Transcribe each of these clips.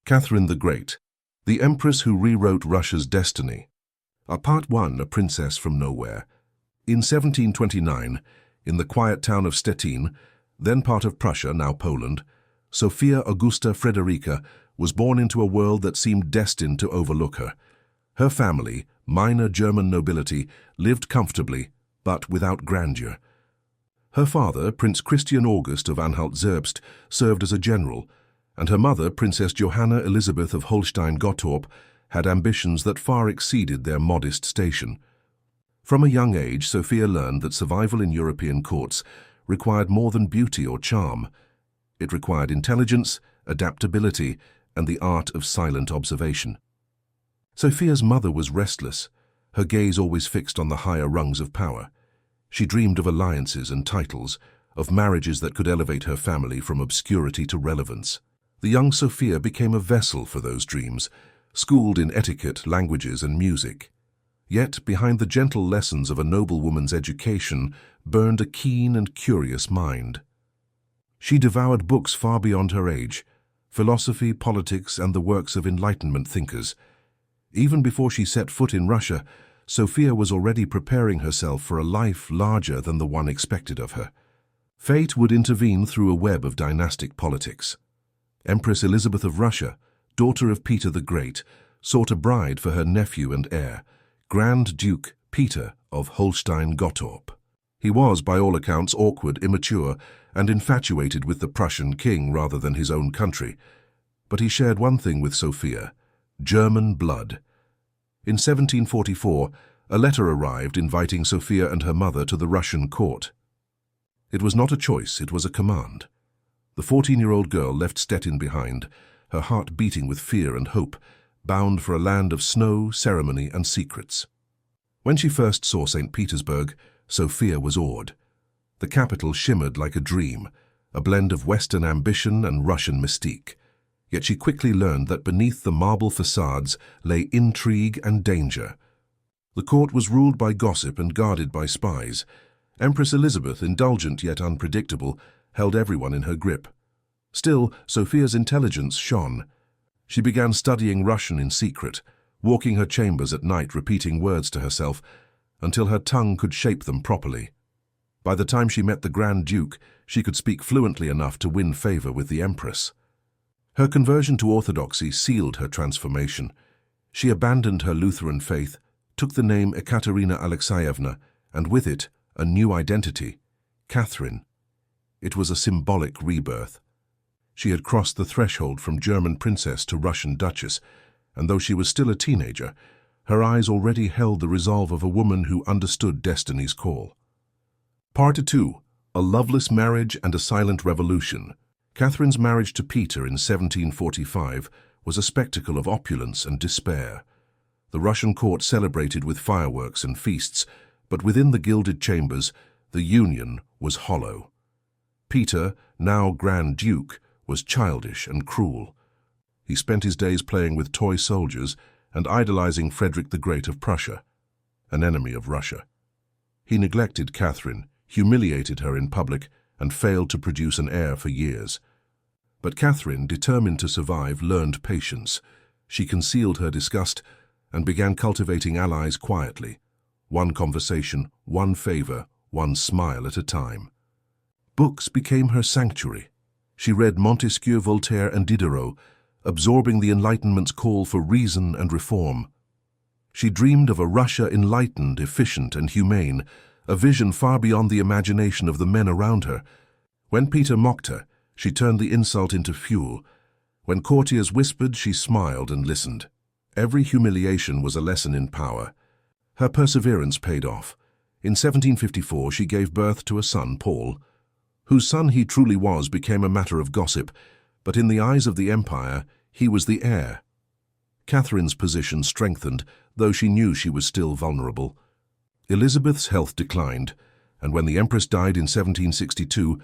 Catherine the Great, the Empress who rewrote Russia's destiny. Part 1, A Princess from Nowhere. In 1729, in the quiet town of Stettin, then part of Prussia, now Poland, Sophia Augusta Frederica was born into a world that seemed destined to overlook her. Her family, minor German nobility, lived comfortably, but without grandeur. Her father, Prince Christian August of Anhalt-Zerbst, served as a general, and her mother, Princess Johanna Elizabeth of Holstein-Gottorp, had ambitions that far exceeded their modest station. From a young age, Sophia learned that survival in European courts required more than beauty or charm. It required intelligence, adaptability, and the art of silent observation. Sophia's mother was restless, her gaze always fixed on the higher rungs of power. She dreamed of alliances and titles, of marriages that could elevate her family from obscurity to relevance. The young Sophia became a vessel for those dreams, schooled in etiquette, languages, and music. Yet, behind the gentle lessons of a noblewoman's education burned a keen and curious mind. She devoured books far beyond her age, philosophy, politics, and the works of Enlightenment thinkers. Even before she set foot in Russia, Sophia was already preparing herself for a life larger than the one expected of her. Fate would intervene through a web of dynastic politics. Empress Elizabeth of Russia, daughter of Peter the Great, sought a bride for her nephew and heir, Grand Duke Peter of Holstein-Gottorp. He was, by all accounts, awkward, immature, and infatuated with the Prussian king rather than his own country. But he shared one thing with Sophia: German blood. In 1744, a letter arrived inviting Sophia and her mother to the Russian court. It was not a choice, it was a command. The 14-year-old girl left Stettin behind, her heart beating with fear and hope, bound for a land of snow, ceremony, and secrets. When she first saw St. Petersburg, Sophia was awed. The capital shimmered like a dream, a blend of Western ambition and Russian mystique. Yet she quickly learned that beneath the marble facades lay intrigue and danger. The court was ruled by gossip and guarded by spies. Empress Elizabeth, indulgent yet unpredictable, held everyone in her grip. Still, Sophia's intelligence shone. She began studying Russian in secret, walking her chambers at night repeating words to herself until her tongue could shape them properly. By the time she met the Grand Duke, she could speak fluently enough to win favor with the Empress. Her conversion to Orthodoxy sealed her transformation. She abandoned her Lutheran faith, took the name Ekaterina Alexeyevna, and with it, a new identity, Catherine. It was a symbolic rebirth. She had crossed the threshold from German princess to Russian duchess, and though she was still a teenager, her eyes already held the resolve of a woman who understood destiny's call. Part 2. A Loveless Marriage and a Silent Revolution. Catherine's marriage to Peter in 1745 was a spectacle of opulence and despair. The Russian court celebrated with fireworks and feasts, but within the gilded chambers, the union was hollow. Peter, now Grand Duke, was childish and cruel. He spent his days playing with toy soldiers and idolizing Frederick the Great of Prussia, an enemy of Russia. He neglected Catherine, humiliated her in public, and failed to produce an heir for years. But Catherine, determined to survive, learned patience. She concealed her disgust and began cultivating allies quietly, one conversation, one favor, one smile at a time. Books became her sanctuary. She read Montesquieu, Voltaire, and Diderot, absorbing the Enlightenment's call for reason and reform. She dreamed of a Russia enlightened, efficient, and humane, a vision far beyond the imagination of the men around her. When Peter mocked her, she turned the insult into fuel. When courtiers whispered, she smiled and listened. Every humiliation was a lesson in power. Her perseverance paid off. In 1754, she gave birth to a son, Paul. Whose son he truly was became a matter of gossip, but in the eyes of the empire, he was the heir. Catherine's position strengthened, though she knew she was still vulnerable. Elizabeth's health declined, and when the Empress died in 1762,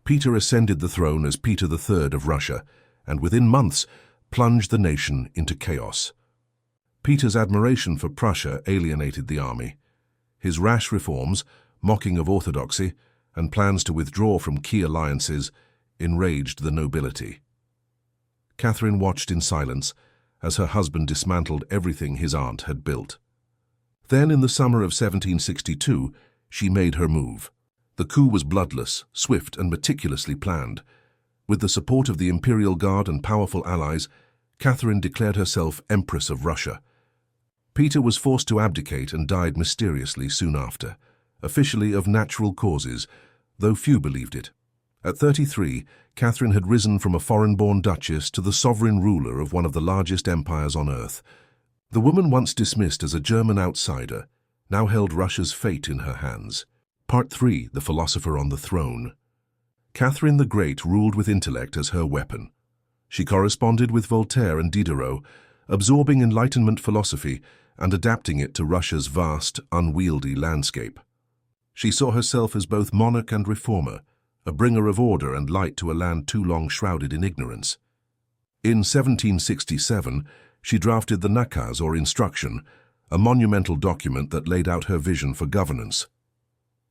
Peter ascended the throne as Peter III of Russia, and within months plunged the nation into chaos. Peter's admiration for Prussia alienated the army. His rash reforms, mocking of orthodoxy, and plans to withdraw from key alliances enraged the nobility. Catherine watched in silence as her husband dismantled everything his aunt had built. Then, in the summer of 1762, she made her move. The coup was bloodless, swift, and meticulously planned. With the support of the Imperial Guard and powerful allies, Catherine declared herself Empress of Russia. Peter was forced to abdicate and died mysteriously soon after, officially of natural causes, though few believed it. At 33, Catherine had risen from a foreign-born duchess to the sovereign ruler of one of the largest empires on earth. The woman once dismissed as a German outsider now held Russia's fate in her hands. Part 3. The Philosopher on the Throne. Catherine the Great ruled with intellect as her weapon. She corresponded with Voltaire and Diderot, absorbing Enlightenment philosophy and adapting it to Russia's vast, unwieldy landscape. She saw herself as both monarch and reformer, a bringer of order and light to a land too long shrouded in ignorance. In 1767, she drafted the Nakaz, or Instruction, a monumental document that laid out her vision for governance.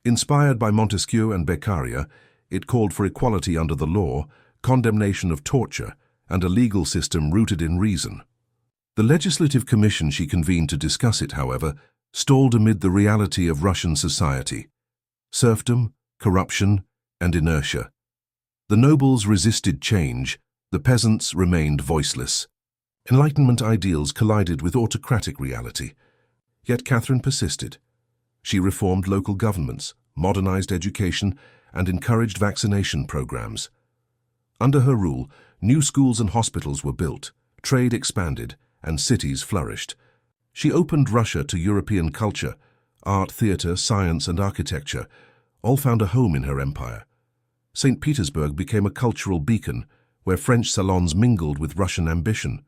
Inspired by Montesquieu and Beccaria, it called for equality under the law, condemnation of torture, and a legal system rooted in reason. The legislative commission she convened to discuss it, however, stalled amid the reality of Russian society: serfdom, corruption, and inertia. The nobles resisted change, the peasants remained voiceless. Enlightenment ideals collided with autocratic reality. Yet Catherine persisted. She reformed local governments, modernized education, and encouraged vaccination programs. Under her rule, new schools and hospitals were built, trade expanded, and cities flourished. She opened Russia to European culture, art, theater, science, and architecture, all found a home in her empire. St. Petersburg became a cultural beacon, where French salons mingled with Russian ambition.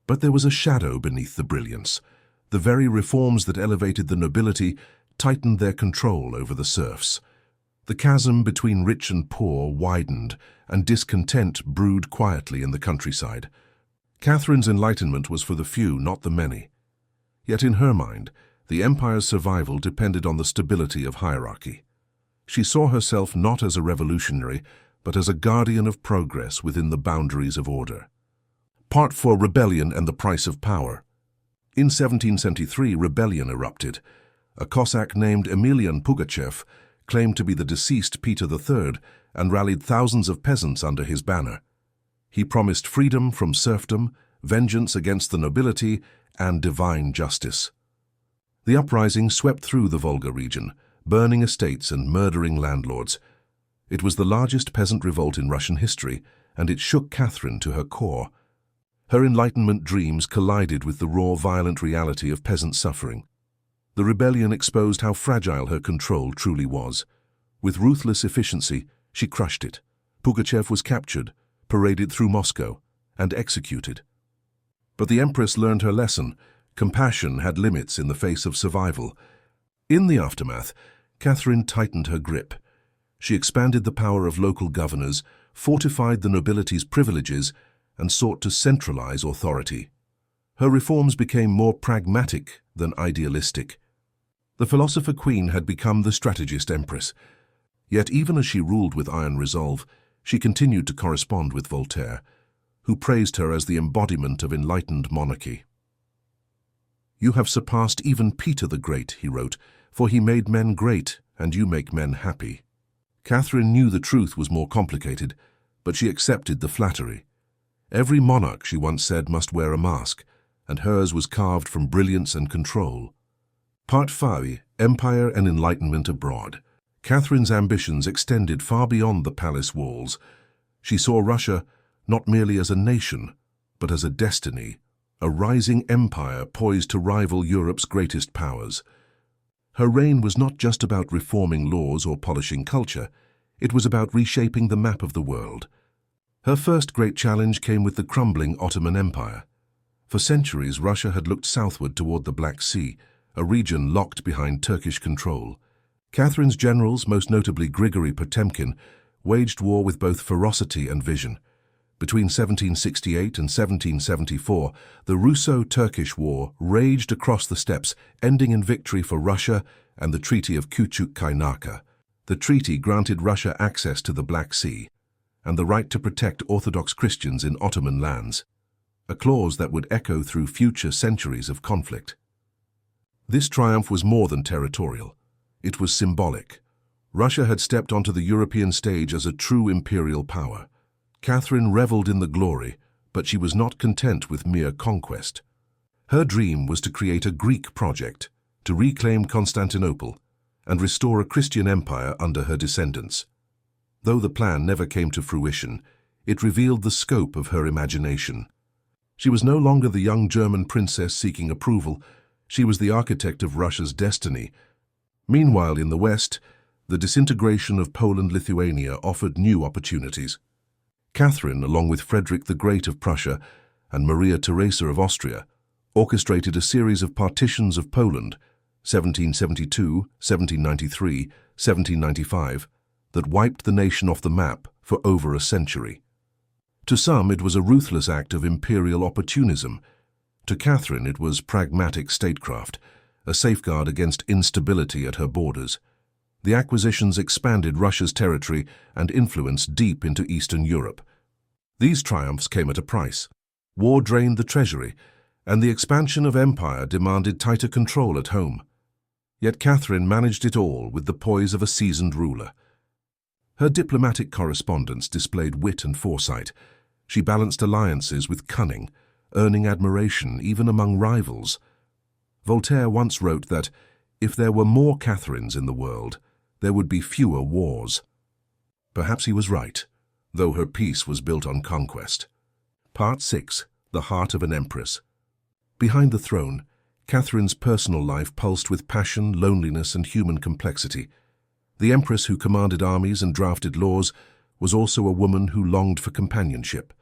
But there was a shadow beneath the brilliance. The very reforms that elevated the nobility tightened their control over the serfs. The chasm between rich and poor widened, and discontent brewed quietly in the countryside. Catherine's enlightenment was for the few, not the many. Yet in her mind, the empire's survival depended on the stability of hierarchy. She saw herself not as a revolutionary, but as a guardian of progress within the boundaries of order. Part 4. Rebellion and the Price of Power. In 1773, rebellion erupted. A Cossack named Emelian Pugachev claimed to be the deceased Peter III and rallied thousands of peasants under his banner. He promised freedom from serfdom, vengeance against the nobility, and divine justice. The uprising swept through the Volga region, burning estates and murdering landlords. It was the largest peasant revolt in Russian history, and it shook Catherine to her core. Her Enlightenment dreams collided with the raw, violent reality of peasant suffering. The rebellion exposed how fragile her control truly was. With ruthless efficiency, she crushed it. Pugachev was captured, paraded through Moscow, and executed. But the Empress learned her lesson. Compassion had limits in the face of survival. In the aftermath, Catherine tightened her grip. She expanded the power of local governors, fortified the nobility's privileges, and sought to centralize authority. Her reforms became more pragmatic than idealistic. The philosopher queen had become the strategist empress. Yet even as she ruled with iron resolve, she continued to correspond with Voltaire, who praised her as the embodiment of enlightened monarchy. "You have surpassed even Peter the Great," he wrote, "for he made men great, and you make men happy." Catherine knew the truth was more complicated, but she accepted the flattery. Every monarch, she once said, must wear a mask, and hers was carved from brilliance and control. Part 5. Empire and Enlightenment Abroad. Catherine's ambitions extended far beyond the palace walls. She saw Russia not merely as a nation, but as a destiny, a rising empire poised to rival Europe's greatest powers. Her reign was not just about reforming laws or polishing culture, it was about reshaping the map of the world. Her first great challenge came with the crumbling Ottoman Empire. For centuries, Russia had looked southward toward the Black Sea, a region locked behind Turkish control. Catherine's generals, most notably Grigory Potemkin, waged war with both ferocity and vision. Between 1768 and 1774, the Russo-Turkish War raged across the steppes, ending in victory for Russia and the Treaty of Küçük Kaynarca. The treaty granted Russia access to the Black Sea. and the right to protect Orthodox Christians in Ottoman lands, a clause that would echo through future centuries of conflict. This triumph was more than territorial. It was symbolic. Russia had stepped onto the European stage as a true imperial power. Catherine reveled in the glory, but she was not content with mere conquest. Her dream was to create a Greek project, to reclaim Constantinople, and restore a Christian empire under her descendants. Though the plan never came to fruition, it revealed the scope of her imagination. She was no longer the young German princess seeking approval. She was the architect of Russia's destiny. Meanwhile, in the West, the disintegration of Poland-Lithuania offered new opportunities. Catherine, along with Frederick the Great of Prussia and Maria Theresa of Austria, orchestrated a series of partitions of Poland, 1772, 1793, 1795, that wiped the nation off the map for over a century. To some, it was a ruthless act of imperial opportunism. To Catherine, it was pragmatic statecraft, a safeguard against instability at her borders. The acquisitions expanded Russia's territory and influence deep into Eastern Europe. These triumphs came at a price. War drained the treasury, and the expansion of empire demanded tighter control at home. Yet Catherine managed it all with the poise of a seasoned ruler. Her diplomatic correspondence displayed wit and foresight. She balanced alliances with cunning, earning admiration even among rivals. Voltaire once wrote that, if there were more Catherines in the world, there would be fewer wars. Perhaps he was right, though her peace was built on conquest. Part 6. The Heart of an Empress. Behind the throne, Catherine's personal life pulsed with passion, loneliness, and human complexity. The empress who commanded armies and drafted laws was also a woman who longed for companionship.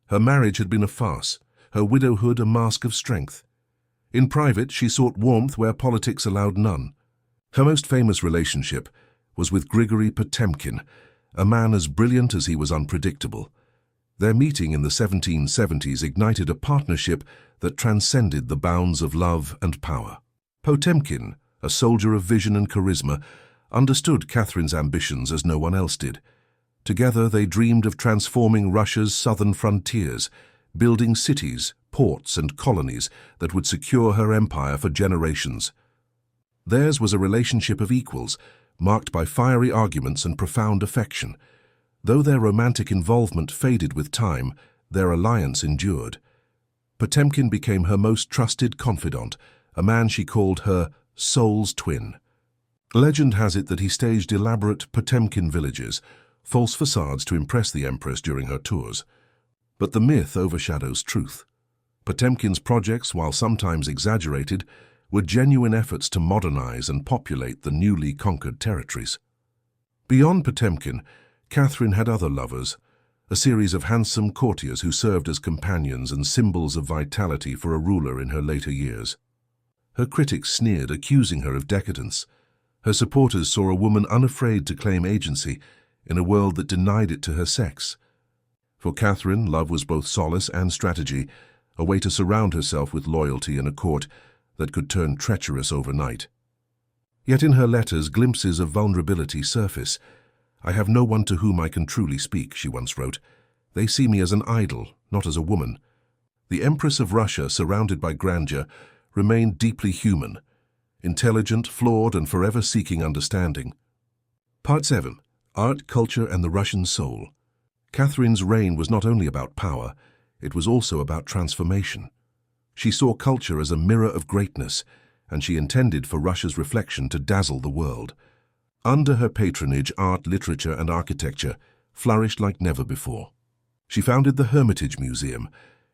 Her marriage had been a farce, her widowhood a mask of strength. In private, she sought warmth where politics allowed none. Her most famous relationship was with Grigory Potemkin, a man as brilliant as he was unpredictable. Their meeting in the 1770s ignited a partnership that transcended the bounds of love and power. Potemkin, a soldier of vision and charisma, understood Catherine's ambitions as no one else did. Together they dreamed of transforming Russia's southern frontiers, building cities, ports, and colonies that would secure her empire for generations. Theirs was a relationship of equals, marked by fiery arguments and profound affection. Though their romantic involvement faded with time, their alliance endured. Potemkin became her most trusted confidant, a man she called her soul's twin. Legend has it that he staged elaborate Potemkin villages, false facades to impress the empress during her tours. But the myth overshadows truth. Potemkin's projects, while sometimes exaggerated, were genuine efforts to modernize and populate the newly conquered territories. Beyond Potemkin, Catherine had other lovers, a series of handsome courtiers who served as companions and symbols of vitality for a ruler in her later years. Her critics sneered, accusing her of decadence. Her supporters saw a woman unafraid to claim agency in a world that denied it to her sex. For Catherine, love was both solace and strategy, a way to surround herself with loyalty in a court that could turn treacherous overnight. Yet in her letters, glimpses of vulnerability surface. "I have no one to whom I can truly speak," she once wrote. "They see me as an idol, not as a woman." The Empress of Russia, surrounded by grandeur, remained deeply human, intelligent, flawed, and forever seeking understanding. Part 7. Art, Culture, and the Russian Soul. Catherine's reign was not only about power, it was also about transformation. She saw culture as a mirror of greatness, and she intended for Russia's reflection to dazzle the world. Under her patronage, art, literature, and architecture flourished like never before. She founded the Hermitage Museum,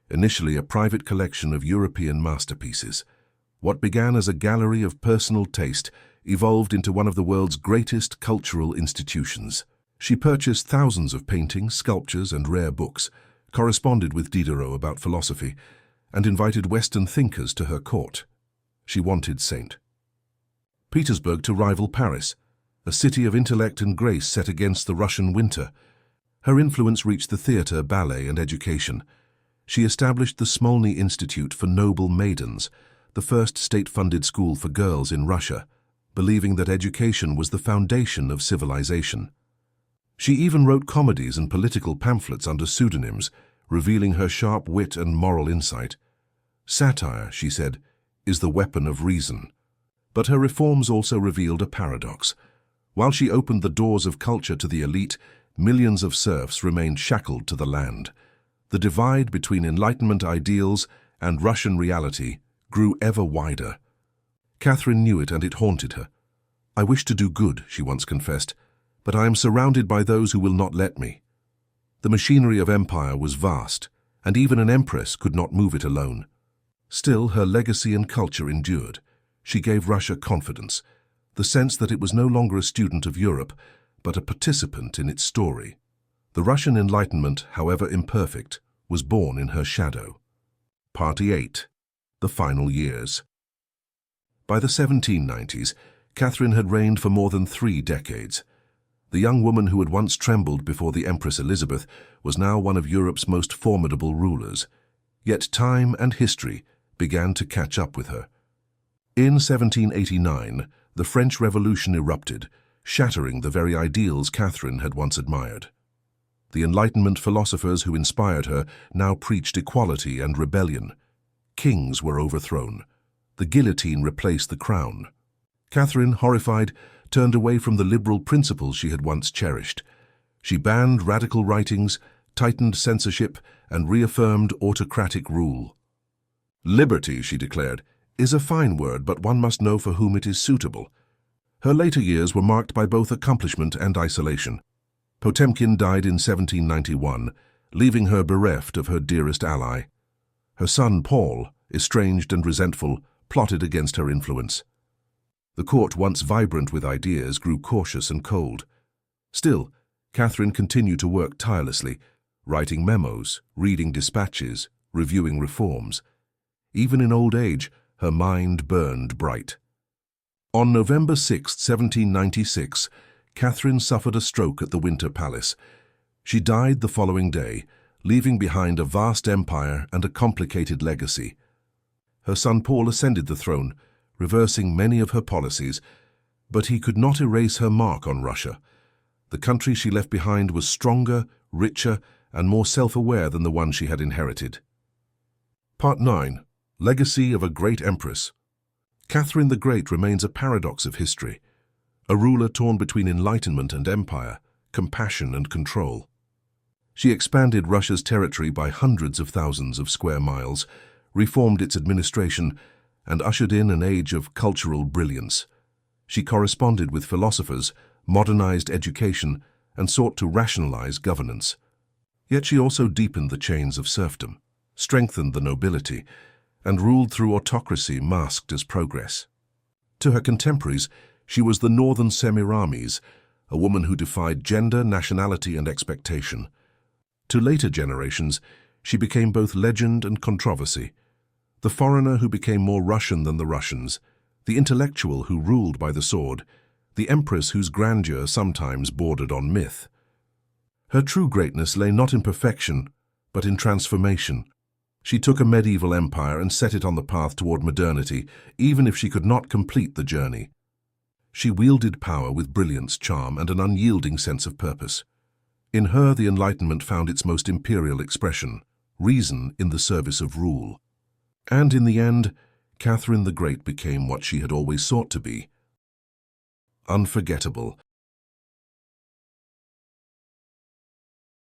initially a private collection of European masterpieces. What began as a gallery of personal taste evolved into one of the world's greatest cultural institutions. She purchased thousands of paintings, sculptures, and rare books, corresponded with Diderot about philosophy, and invited Western thinkers to her court. She wanted St. Petersburg to rival Paris, a city of intellect and grace set against the Russian winter. Her influence reached the theatre, ballet, and education. She established the Smolny Institute for Noble Maidens, the first state-funded school for girls in Russia, believing that education was the foundation of civilization. She even wrote comedies and political pamphlets under pseudonyms, revealing her sharp wit and moral insight. Satire, she said, is the weapon of reason. But her reforms also revealed a paradox. While she opened the doors of culture to the elite, millions of serfs remained shackled to the land. The divide between Enlightenment ideals and Russian reality grew ever wider. Catherine knew it, and it haunted her. "I wish to do good," she once confessed, "but I am surrounded by those who will not let me." The machinery of empire was vast, and even an empress could not move it alone. Still, her legacy and culture endured. She gave Russia confidence, the sense that it was no longer a student of Europe, but a participant in its story. The Russian Enlightenment, however imperfect, was born in her shadow. Part 8. The Final Years. By the 1790s, Catherine had reigned for more than 3 decades. The young woman who had once trembled before the Empress Elizabeth was now one of Europe's most formidable rulers. Yet time and history began to catch up with her. In 1789, the French Revolution erupted, shattering the very ideals Catherine had once admired. The Enlightenment philosophers who inspired her now preached equality and rebellion. Kings were overthrown. The guillotine replaced the crown. Catherine, horrified, turned away from the liberal principles she had once cherished. She banned radical writings, tightened censorship, and reaffirmed autocratic rule. "Liberty," she declared, "is a fine word, but one must know for whom it is suitable." Her later years were marked by both accomplishment and isolation. Potemkin died in 1791, leaving her bereft of her dearest ally. Her son, Paul, estranged and resentful, plotted against her influence. The court, once vibrant with ideas, grew cautious and cold. Still, Catherine continued to work tirelessly, writing memos, reading dispatches, reviewing reforms. Even in old age, her mind burned bright. On November 6, 1796, Catherine suffered a stroke at the Winter Palace. She died the following day, leaving behind a vast empire and a complicated legacy. Her son Paul ascended the throne, reversing many of her policies, but he could not erase her mark on Russia. The country she left behind was stronger, richer, and more self-aware than the one she had inherited. Part 9. Legacy of a Great Empress. Catherine the Great remains a paradox of history, a ruler torn between enlightenment and empire, compassion and control. She expanded Russia's territory by hundreds of thousands of square miles, reformed its administration, and ushered in an age of cultural brilliance. She corresponded with philosophers, modernized education, and sought to rationalize governance. Yet she also deepened the chains of serfdom, strengthened the nobility, and ruled through autocracy masked as progress. To her contemporaries, she was the Northern Semiramis, a woman who defied gender, nationality, and expectation. To later generations, she became both legend and controversy. The foreigner who became more Russian than the Russians, the intellectual who ruled by the sword, the empress whose grandeur sometimes bordered on myth. Her true greatness lay not in perfection, but in transformation. She took a medieval empire and set it on the path toward modernity, even if she could not complete the journey. She wielded power with brilliance, charm, and an unyielding sense of purpose. In her, the Enlightenment found its most imperial expression, reason in the service of rule. And in the end, Catherine the Great became what she had always sought to be: unforgettable,